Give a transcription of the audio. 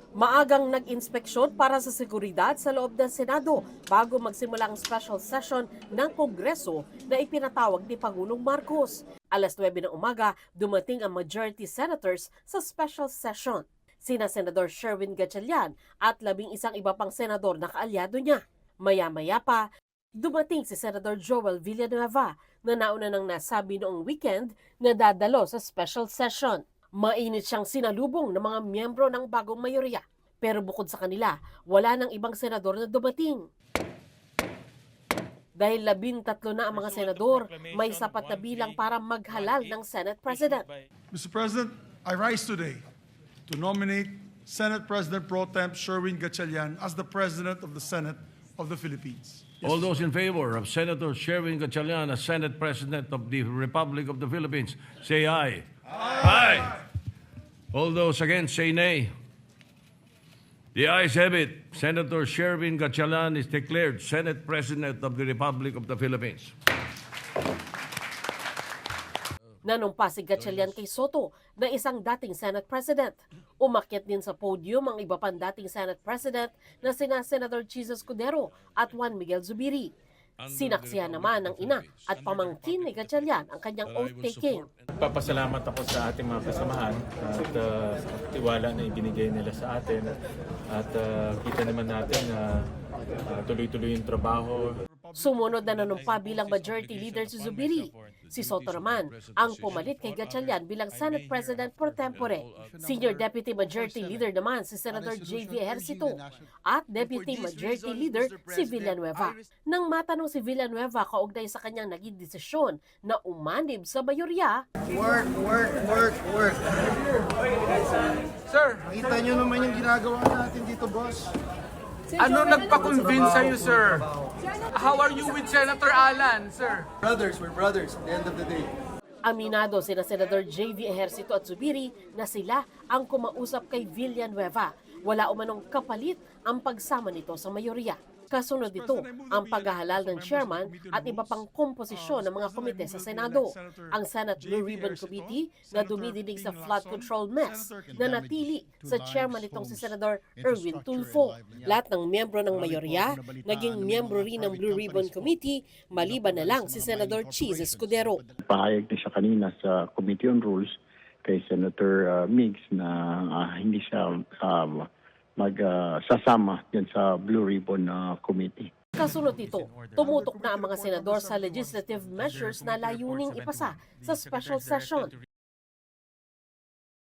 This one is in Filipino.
Maagang nag-inspeksyon para sa seguridad sa loob ng Senado bago magsimula ang special session ng Kongreso na ipinatawag ni Pangulong Marcos. Alas 9 ng umaga, dumating ang majority senators sa special session. Sina Senador Sherwin Gatchalian at 11 iba pang senador na kaalyado niya. Maya-maya pa, dumating si Senador Joel Villanueva na nauna nang nasabi noong weekend na dadalo sa special session. Mainit siyang sinalubong ng mga miyembro ng bagong mayorya. Pero bukod sa kanila, wala nang ibang senador na dumating. Dahil 13 na ang mga senador, may sapat na bilang para maghalal ng Senate President. Mr. President, I rise today to nominate Senate President Pro Temp Sherwin Gatchalian as the President of the Senate of the Philippines. All those in favor of Senator Sherwin Gatchalian as Senate President of the Republic of the Philippines, say aye. Aye. All those against, say nay. The ayes have it. Senator Sherwin Gatchalian is declared Senate President of the Republic of the Philippines. Nanumpa si Gatchalian kay Soto na isang dating Senate President. Umakyat din sa podium ang iba pang dating Senate President na sina Senator Chis Escudero at Juan Miguel Zubiri. Sinaksihan naman ng ina at pamangkin ni Gatchalian ang kanyang oath-taking. Papasalamat ako sa ating mga kasamahan at tiwala na ibinigay nila sa atin at kita naman natin na tuloy-tuloy yung trabaho. Sumunod na nanumpa bilang majority leader si Zubiri. Si Soto naman ang pumalit kay Gatchalian bilang Senate President pro tempore. Senior Deputy Majority Leader naman si Senator J.V. Ejercito at Deputy Majority Leader si Villanueva. Nang matanong si Villanueva kaugnay sa kanyang naging desisyon na umanib sa mayorya, Work. Sir, Nakita nyo naman yung ginagawa natin dito, boss. ano nagpa-convince sa'yo, sir? How are you with Senator Alan, sir? We're brothers at the end of the day. aminado sina Senator J.V. Ejercito at Zubiri na sila ang kumausap kay Villanueva. Wala umanong kapalit ang pagsama nito sa mayorya. Kasunod dito ang paghahalal ng chairman at iba pang komposisyon ng mga komite sa Senado. Ang Senate Blue Ribbon Committee na dumidinig sa flood control mess na natili sa chairman nitong si Senador Erwin Tulfo. Lahat ng miyembro ng mayorya naging miyembro rin ng Blue Ribbon Committee maliban na lang si Senador Chis Escudero. Pahayag na siya kanina sa Committee on Rules kay Senator Migs na hindi siya magsasama yan sa Blue Ribbon Committee. Kasunod nito, tumutok na ang mga senador sa legislative measures na layuning ipasa sa special session.